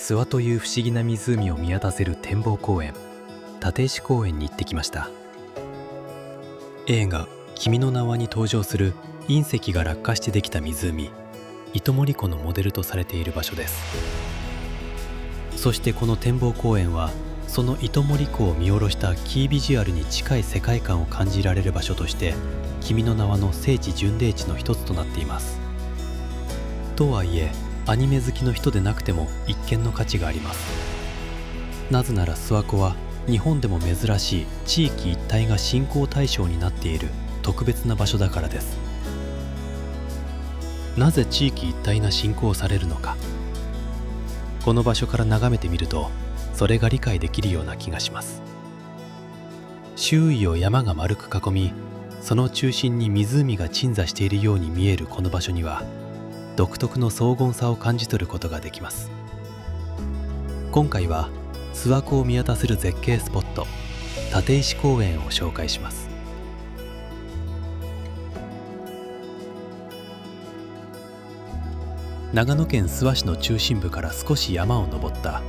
諏訪という不思議な湖を見渡せる展望公園、立石公園に行ってきました。映画「君の名は」に登場する隕石が落下してできた湖、糸守湖のモデルとされている場所です。そしてこの展望公園はその糸守湖を見下ろしたキービジュアルに近い世界観を感じられる場所として君の名はの聖地巡礼地の一つとなっています。とはいえアニメ好きの人でなくても一見の価値があります。なぜなら諏訪湖は日本でも珍しい地域一帯が振興対象になっている特別な場所だからです。なぜ地域一帯が振興されるのか、この場所から眺めてみるとそれが理解できるような気がします。周囲を山が丸く囲み、その中心に湖が鎮座しているように見えるこの場所には独特の荘厳さを感じ取ることができます。今回は諏訪湖を見渡せる絶景スポット、立石公園を紹介します。長野県諏訪市の中心部から少し山を登った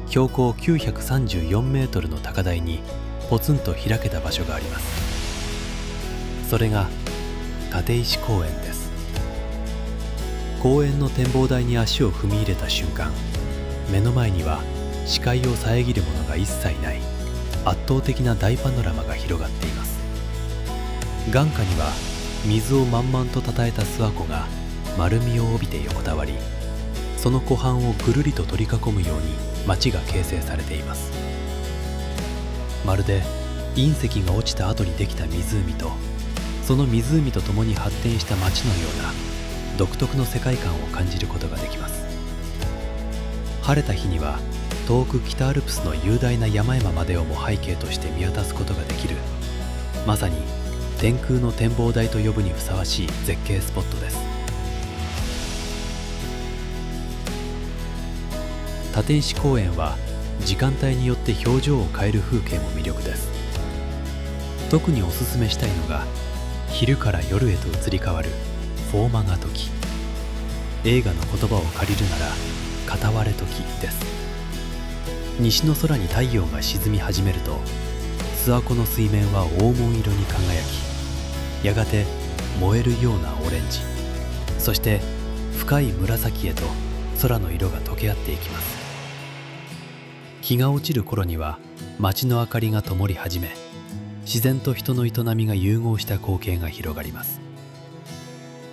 標高934メートルの高台にポツンと開けた場所があります。それが立石公園です。公園の展望台に足を踏み入れた瞬間、目の前には視界を遮るものが一切ない圧倒的な大パノラマが広がっています。眼下には水を満々とたたえた諏訪湖が丸みを帯びて横たわり、その湖畔をぐるりと取り囲むように町が形成されています。まるで隕石が落ちた後にできた湖とその湖とともに発展した町のような独特の世界観を感じることができます。晴れた日には遠く北アルプスの雄大な山々までをも背景として見渡すことができる、まさに天空の展望台と呼ぶにふさわしい絶景スポットです。立石公園は時間帯によって表情を変える風景も魅力です。特におすすめしたいのが昼から夜へと移り変わるフォーマガ時、映画の言葉を借りるなら片割れ時です。西の空に太陽が沈み始めると諏訪湖の水面は黄金色に輝き、やがて燃えるようなオレンジ、そして深い紫へと空の色が溶け合っていきます。日が落ちる頃には街の明かりが灯り始め、自然と人の営みが融合した光景が広がります。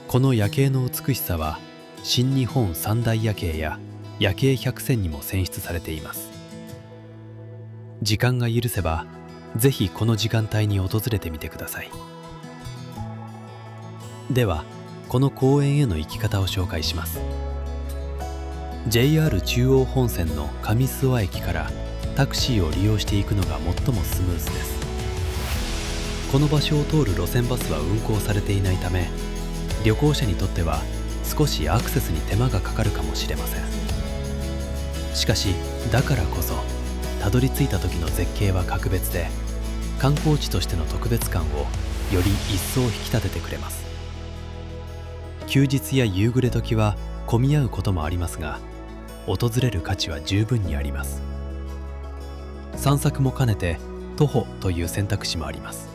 この夜景の美しさは新日本三大夜景や夜景百選にも選出されています。時間が許せばぜひこの時間帯に訪れてみてください。ではこの公園への行き方を紹介します。JR 中央本線の上諏訪駅からタクシーを利用していくのが最もスムーズです。この場所を通る路線バスは運行されていないため、旅行者にとっては少しアクセスに手間がかかるかもしれません。しかしだからこそたどり着いた時の絶景は格別で、観光地としての特別感をより一層引き立ててくれます。休日や夕暮れ時は混み合うこともありますが、訪れる価値は十分にあります。散策も兼ねて徒歩という選択肢もあります。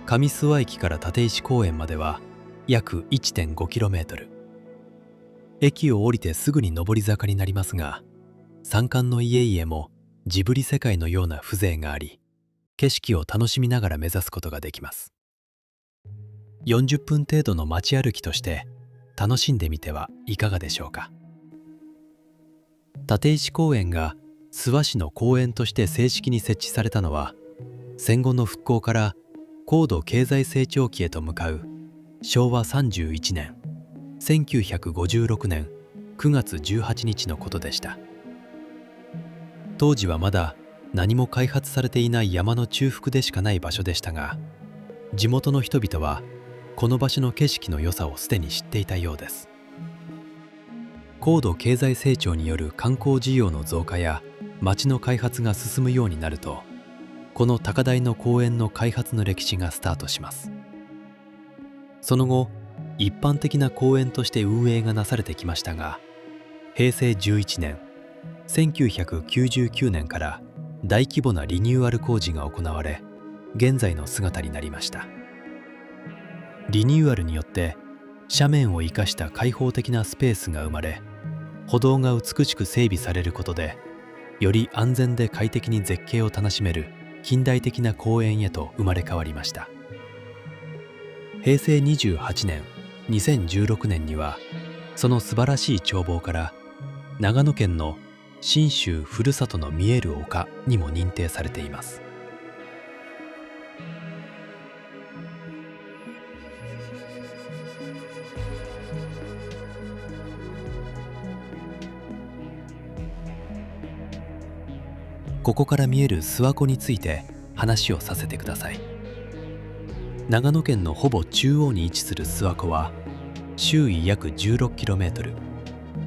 上諏訪駅から立石公園までは約 1.5km。 駅を降りてすぐに上り坂になりますが、山間の家々もジブリ世界のような風情があり、景色を楽しみながら目指すことができます。40分程度の街歩きとして楽しんでみてはいかがでしょうか。立石公園が諏訪市の公園として正式に設置されたのは、戦後の復興から高度経済成長期へと向かう昭和31年1956年9月18日のことでした。当時はまだ何も開発されていない山の中腹でしかない場所でしたが、地元の人々はこの場所の景色の良さをすでに知っていたようです。高度経済成長による観光需要の増加や町の開発が進むようになると、この高台の公園の開発の歴史がスタートします。その後一般的な公園として運営がなされてきましたが、平成11年1999年から大規模なリニューアル工事が行われ、現在の姿になりました。リニューアルによって斜面を生かした開放的なスペースが生まれ、歩道が美しく整備されることで、より安全で快適に絶景を楽しめる近代的な公園へと生まれ変わりました。平成28年、2016年には、その素晴らしい眺望から長野県の信州ふるさとの見える丘にも認定されています。ここから見える諏訪湖について話をさせてください。長野県のほぼ中央に位置する諏訪湖は、周囲約 16km、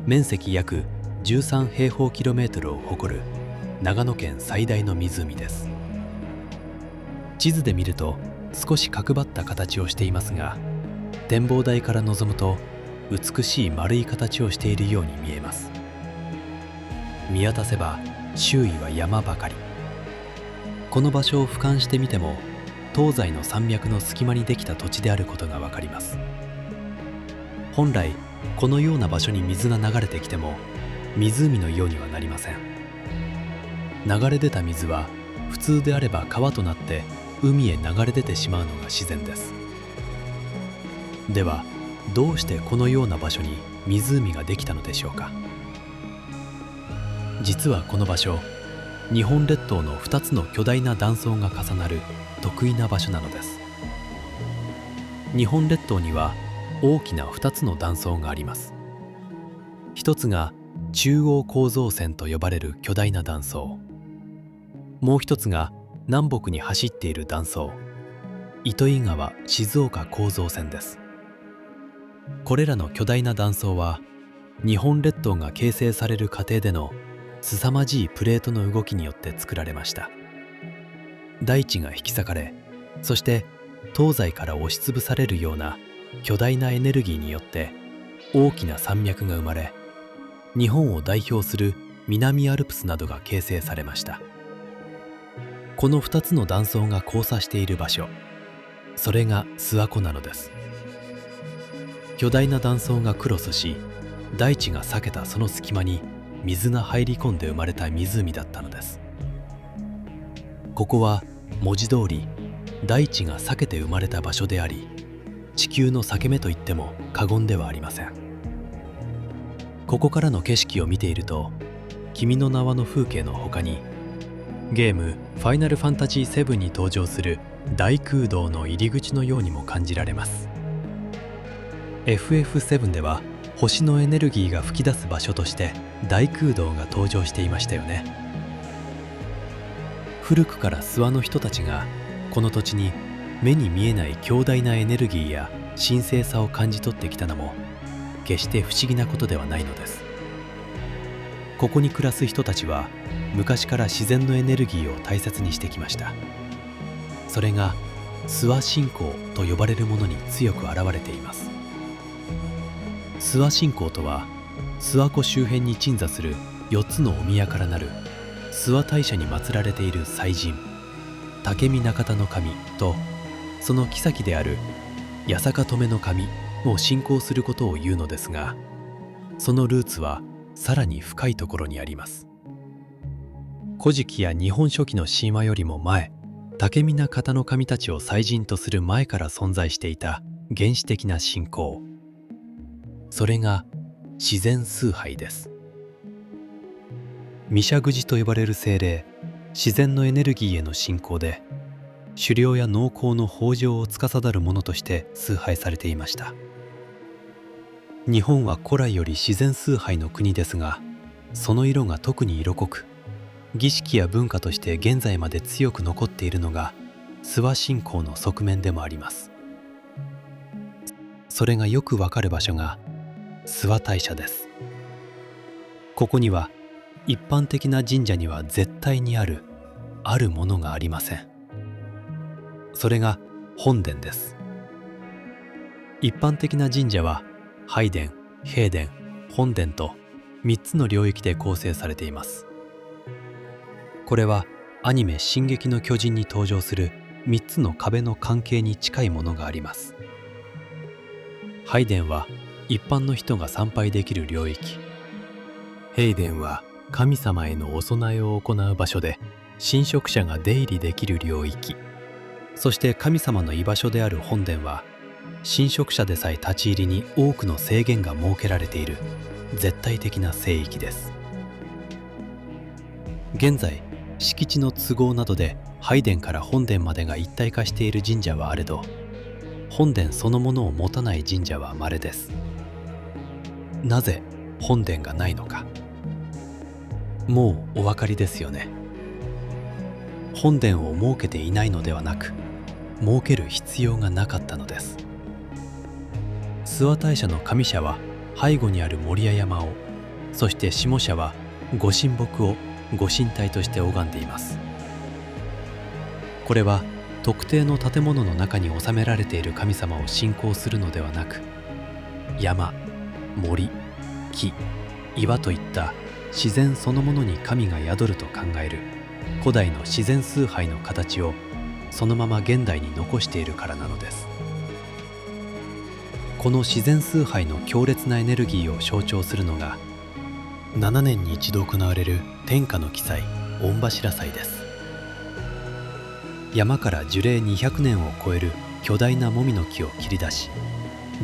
面積約13平方キロメートルを誇る長野県最大の湖です。地図で見ると少し角張った形をしていますが、展望台から望むと美しい丸い形をしているように見えます。見渡せば周囲は山ばかり。この場所を俯瞰してみても、東西の山脈の隙間にできた土地であることがわかります。本来このような場所に水が流れてきても湖のようにはなりません。流れ出た水は普通であれば川となって海へ流れ出てしまうのが自然です。ではどうしてこのような場所に湖ができたのでしょうか。実はこの場所、日本列島の2つの巨大な断層が重なる特異な場所なのです。日本列島には大きな2つの断層があります。一つが中央構造線と呼ばれる巨大な断層、もう一つが南北に走っている断層、糸魚川静岡構造線です。これらの巨大な断層は日本列島が形成される過程での凄まじいプレートの動きによって作られました。大地が引き裂かれ、そして東西から押しつぶされるような巨大なエネルギーによって大きな山脈が生まれ、日本を代表する南アルプスなどが形成されました。この2つの断層が交差している場所、それが諏訪湖なのです。巨大な断層がクロスし、大地が裂けたその隙間に水が入り込んで生まれた湖だったのです。ここは文字通り大地が裂けて生まれた場所であり、地球の裂け目と言っても過言ではありません。ここからの景色を見ていると、君の名はの風景の他に、ゲーム「ファイナルファンタジー7」に登場する大空洞の入り口のようにも感じられます。 FF7 では星のエネルギーが噴き出す場所として大空洞が登場していましたよね。古くから諏訪の人たちがこの土地に目に見えない強大なエネルギーや神聖さを感じ取ってきたのも決して不思議なことではないのです。ここに暮らす人たちは昔から自然のエネルギーを大切にしてきました。それが諏訪信仰と呼ばれるものに強く現れています。諏訪信仰とは、諏訪湖周辺に鎮座する4つのお宮からなる諏訪大社に祀られている祭神武見中田の神と、その后である八坂止めの神を信仰することを言うのですが、そのルーツはさらに深いところにあります。古事記や日本書紀の神話よりも前、武見中田の神たちを祭神とする前から存在していた原始的な信仰、それが自然崇拝です。御社口と呼ばれる精霊、自然のエネルギーへの信仰で、狩猟や農耕の豊穣を司るものとして崇拝されていました。日本は古来より自然崇拝の国ですが、その色が特に色濃く、儀式や文化として現在まで強く残っているのが諏訪信仰の側面でもあります。それがよくわかる場所が諏訪大社です。ここには一般的な神社には絶対にあるものがありません。それが本殿です。一般的な神社は拝殿、幣殿、本殿と3つの領域で構成されています。これはアニメ「進撃の巨人」に登場する3つの壁の関係に近いものがあります。拝殿は一般の人が参拝できる領域、幣殿は神様へのお供えを行う場所で神職者が出入りできる領域、そして神様の居場所である本殿は神職者でさえ立ち入りに多くの制限が設けられている絶対的な聖域です。現在敷地の都合などで拝殿から本殿までが一体化している神社はあれど、本殿そのものを持たない神社は稀です。なぜ本殿がないのか、もうお分かりですよね。本殿を設けていないのではなく、設ける必要がなかったのです。諏訪大社の上社は背後にある守谷山を、そして下社は御神木を御神体として拝んでいます。これは特定の建物の中に収められている神様を信仰するのではなく、山、森、木、岩といった自然そのものに神が宿ると考える古代の自然崇拝の形をそのまま現代に残しているからなのです。この自然崇拝の強烈なエネルギーを象徴するのが7年に一度行われる天下の奇祭、御柱祭です。山から樹齢200年を超える巨大なもみの木を切り出し、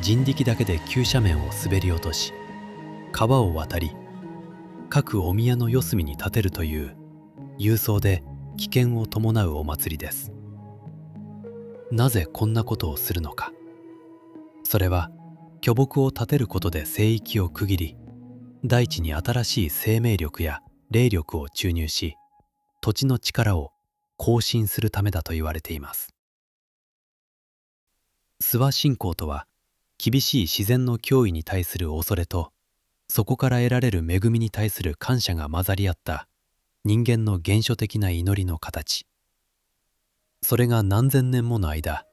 人力だけで急斜面を滑り落とし、川を渡り各お宮の四隅に建てるという勇壮で危険を伴うお祭りです。なぜこんなことをするのか。それは巨木を建てることで聖域を区切り、大地に新しい生命力や霊力を注入し、土地の力を更新するためだと言われています。諏訪信仰とは、厳しい自然の脅威に対する恐れと、そこから得られる恵みに対する感謝が混ざり合った人間の原初的な祈りの形。それが何千年もの間、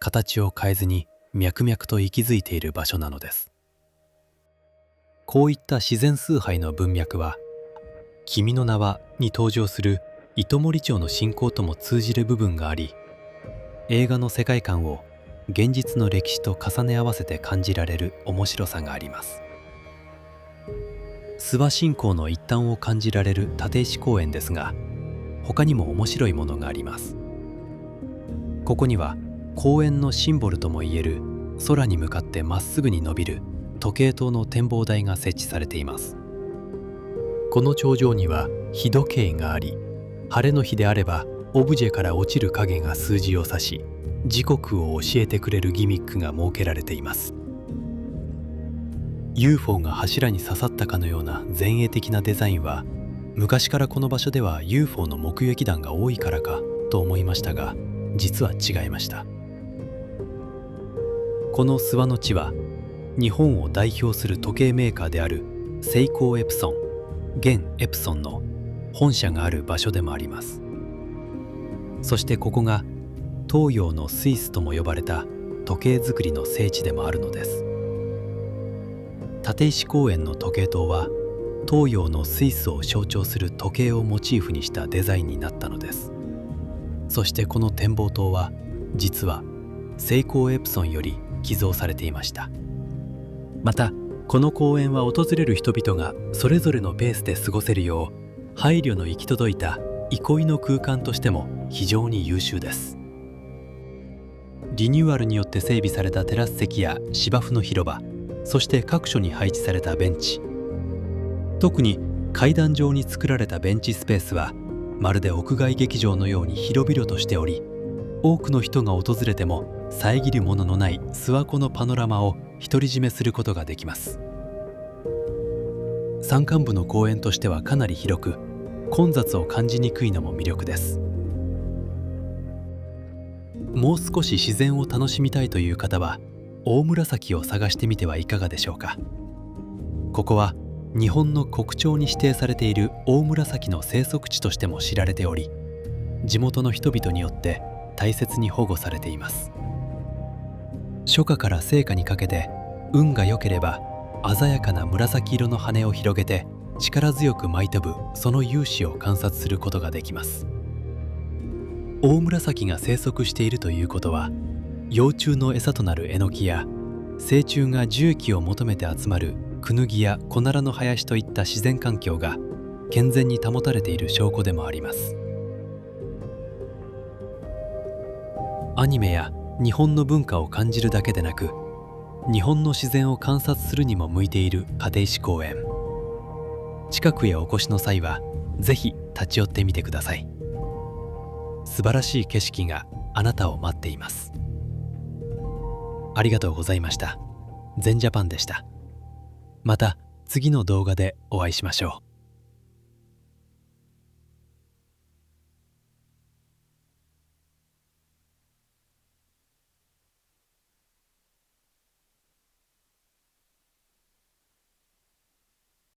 形を変えずに脈々と息づいている場所なのです。こういった自然崇拝の文脈は、君の名はに登場する糸守町の信仰とも通じる部分があり、映画の世界観を現実の歴史と重ね合わせて感じられる面白さがあります。諏訪信仰の一端を感じられる立石公園ですが、他にも面白いものがあります。ここには公園のシンボルともいえる空に向かってまっすぐに伸びる時計塔の展望台が設置されています。この頂上には日時計があり、晴れの日であればオブジェから落ちる影が数字を指し、時刻を教えてくれるギミックが設けられています。UFO が柱に刺さったかのような前衛的なデザインは、昔からこの場所では UFO の目撃談が多いからかと思いましたが、実は違いました。この諏訪の地は、日本を代表する時計メーカーであるセイコーエプソン、現エプソンの本社がある場所でもあります。そしてここが東洋のスイスとも呼ばれた時計作りの聖地でもあるのです。立石公園の時計塔は東洋のスイスを象徴する時計をモチーフにしたデザインになったのです。そしてこの展望塔は実はセイコーエプソンより寄贈されていました。またこの公園は訪れる人々がそれぞれのペースで過ごせるよう配慮の行き届いた憩いの空間としても非常に優秀です。リニューアルによって整備されたテラス席や芝生の広場、そして各所に配置されたベンチ、特に階段状に作られたベンチスペースはまるで屋外劇場のように広々としており、多くの人が訪れても遮るもののない諏訪湖のパノラマを独り占めすることができます。山間部の公園としてはかなり広く、混雑を感じにくいのも魅力です。もう少し自然を楽しみたいという方は大紫を探してみてはいかがでしょうか。ここは日本の国鳥に指定されている大紫の生息地としても知られており、地元の人々によって大切に保護されています。初夏から盛夏にかけて運が良ければ鮮やかな紫色の羽を広げて力強く舞い飛ぶその雄姿を観察することができます。オオムラサキが生息しているということは、幼虫の餌となるエノキや成虫が樹液を求めて集まるクヌギやコナラの林といった自然環境が健全に保たれている証拠でもあります。アニメや日本の文化を感じるだけでなく、日本の自然を観察するにも向いている立石公園。近くへお越しの際はぜひ立ち寄ってみてください。素晴らしい景色があなたを待っています。ありがとうございました。全ジャパンでした。また次の動画でお会いしましょう。